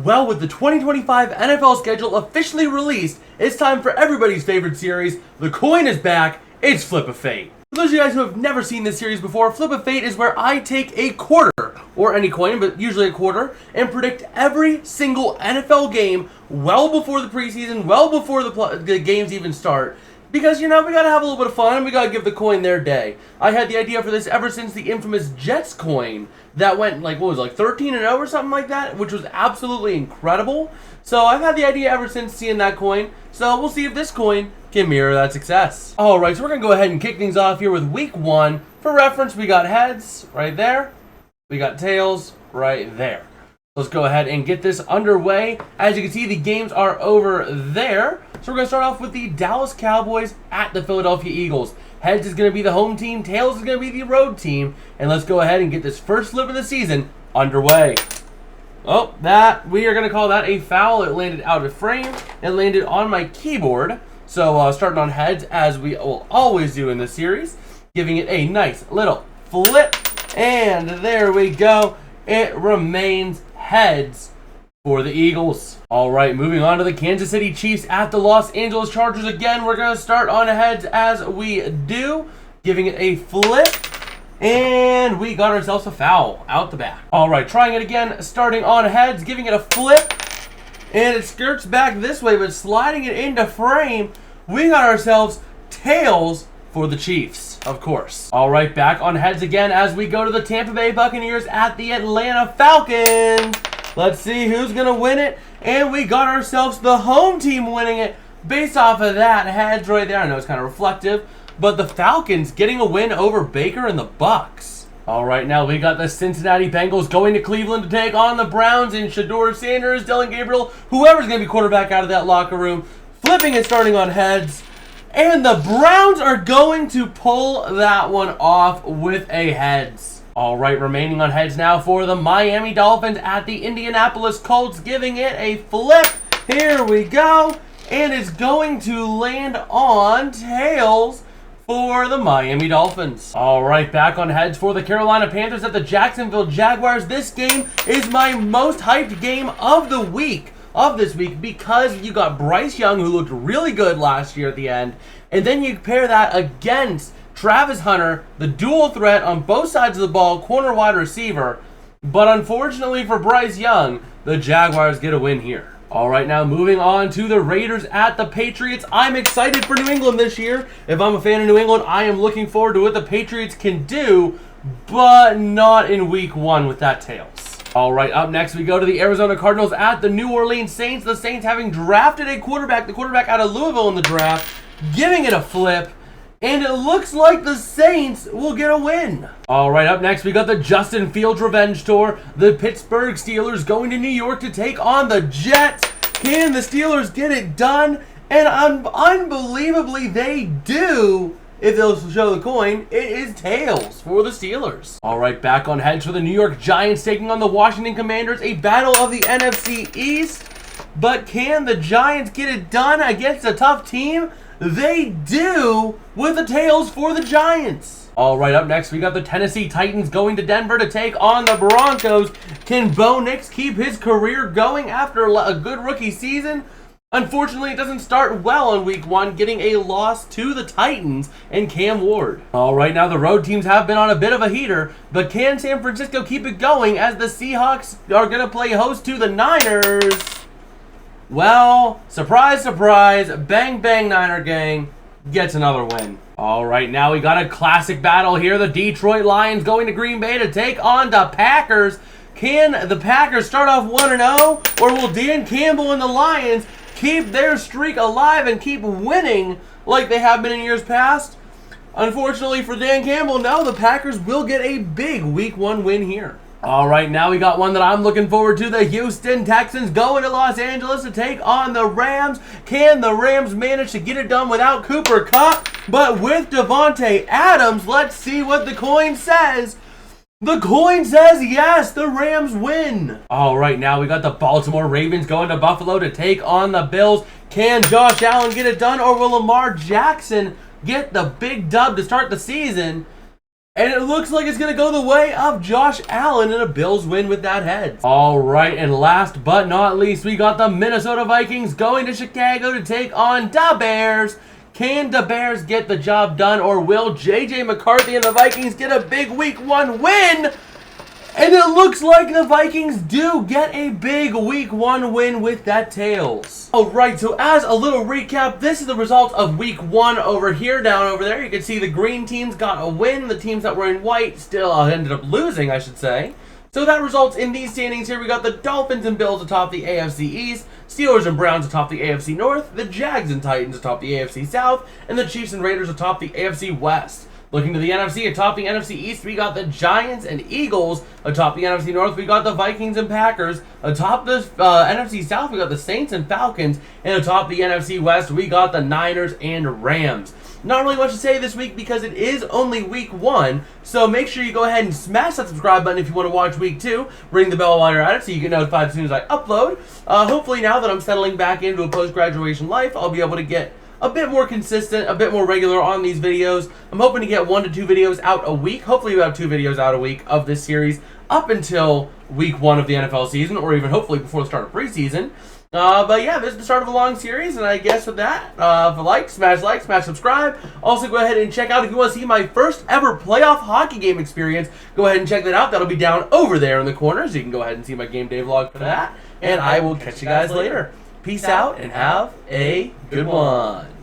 Well, with the 2025 NFL schedule officially released, it's time for everybody's favorite series. The coin is back. It's Flip of Fate. For those of you guys who have never seen this series before, Flip of Fate is where I take a quarter, or any coin, but usually a quarter, and predict every single NFL game well before the preseason, well before the games even start. Because, you know, we gotta have a little bit of fun and we gotta give the coin their day. I had the idea for this ever since the infamous Jets coin that went, like, what was it, like 13-0 or something like that, which was absolutely incredible. So I've had the idea ever since seeing that coin. So we'll see if this coin can mirror that success. Alright, so we're gonna go ahead and kick things off here with week 1. For reference, we got heads right there. We got tails right there. Let's go ahead and get this underway. As you can see, the games are over there. So we're going to start off with the Dallas Cowboys at the Philadelphia Eagles. Heads is going to be the home team. Tails is going to be the road team. And let's go ahead and get this first flip of the season underway. Oh, we are going to call that a foul. It landed out of frame. It landed on my keyboard. So starting on heads, as we will always do in this series. Giving it a nice little flip. And there we go. It remains heads for the Eagles. All right, moving on to the Kansas City Chiefs at the Los Angeles Chargers. Again, we're going to start on heads as we do, giving it a flip, and we got ourselves a foul out the back. All right, trying it again, starting on heads, giving it a flip, and it skirts back this way, but sliding it into frame, we got ourselves tails for the Chiefs, of course. All right, back on heads again as we go to the Tampa Bay Buccaneers at the Atlanta Falcons. Let's see who's going to win it. And we got ourselves the home team winning it based off of that heads right there. I know it's kind of reflective, but the Falcons getting a win over Baker and the Bucks. All right, now we got the Cincinnati Bengals going to Cleveland to take on the Browns in Shedeur Sanders, Dylan Gabriel, whoever's going to be quarterback out of that locker room, flipping and starting on heads. And the Browns are going to pull that one off with a heads. All right, remaining on heads now for the Miami Dolphins at the Indianapolis Colts, giving it a flip. Here we go. And it's going to land on tails for the Miami Dolphins. All right, back on heads for the Carolina Panthers at the Jacksonville Jaguars. This game is my most hyped game of the week. This week, because you got Bryce Young, who looked really good last year at the end, and then you pair that against Travis Hunter, the dual threat on both sides of the ball, corner wide receiver. But unfortunately for Bryce Young, the Jaguars get a win here. All right, now moving on to the Raiders at the Patriots. I'm excited for New England this year. If I'm a fan of New England, I am looking forward to what the Patriots can do, but not in week 1 with that tails. All right, up next we go to the Arizona Cardinals at the New Orleans Saints. The Saints having drafted a quarterback, the quarterback out of Louisville in the draft, giving it a flip, and it looks like the Saints will get a win. All right, up next we got the Justin Fields Revenge Tour. The Pittsburgh Steelers going to New York to take on the Jets. Can the Steelers get it done? And unbelievably, they do. If they'll show the coin, it is tails for the Steelers. All right, back on heads for the New York Giants taking on the Washington Commanders, a battle of the NFC East. But can the Giants get it done against a tough team? They do, with the tails for the Giants. All right, up next we got the Tennessee Titans going to Denver to take on the Broncos. Can Bo Nix keep his career going after a good rookie season? Unfortunately, it doesn't start well in week 1, getting a loss to the Titans and Cam Ward. All right, now the road teams have been on a bit of a heater, but can San Francisco keep it going as the Seahawks are going to play host to the Niners? Well, surprise, surprise, bang, bang, Niner gang gets another win. All right, now we got a classic battle here. The Detroit Lions going to Green Bay to take on the Packers. Can the Packers start off 1-0, or will Dan Campbell and the Lions keep their streak alive and keep winning like they have been in years past? Unfortunately for Dan Campbell, no, the Packers will get a big week 1 win here. All right, now we got one that I'm looking forward to. The Houston Texans going to Los Angeles to take on the Rams. Can the Rams manage to get it done without Cooper Kupp? But with Devontae Adams, let's see what the coin says. The coin says yes, the Rams win. All right, now we got the Baltimore Ravens going to Buffalo to take on the Bills. Can Josh Allen get it done, or will Lamar Jackson get the big dub to start the season? And it looks like it's going to go the way of Josh Allen and a Bills win with that head. All right, and last but not least, we got the Minnesota Vikings going to Chicago to take on the Bears. Can the Bears get the job done, or will J.J. McCarthy and the Vikings get a big Week 1 win? And it looks like the Vikings do get a big Week 1 win with that tails. Alright, so as a little recap, this is the result of Week 1 over here. Down over there, you can see the green teams got a win. The teams that were in white still ended up losing, I should say. So that results in these standings here. We got the Dolphins and Bills atop the AFC East, Steelers and Browns atop the AFC North, the Jags and Titans atop the AFC South, and the Chiefs and Raiders atop the AFC West. Looking to the NFC, atop the NFC East, we got the Giants and Eagles. Atop the NFC North, we got the Vikings and Packers. Atop the NFC South, we got the Saints and Falcons. And atop the NFC West, we got the Niners and Rams. Not really much to say this week because it is only Week 1. So make sure you go ahead and smash that subscribe button if you want to watch Week 2. Ring the bell while you're at it so you get notified as soon as I upload. Hopefully now that I'm settling back into a post-graduation life, I'll be able to get a bit more consistent, a bit more regular on these videos. I'm hoping to get 1 to 2 videos out a week. Hopefully we have 2 videos out a week of this series up until Week 1 of the NFL season, or even hopefully before the start of preseason. But yeah, this is the start of a long series, and I guess with that, if you like, smash subscribe. Also, go ahead and check out, if you want to see my first ever playoff hockey game experience, go ahead and check that out. That'll be down over there in the corner, so you can go ahead and see my game day vlog for that. And I will catch you guys later. Peace out and have a good one.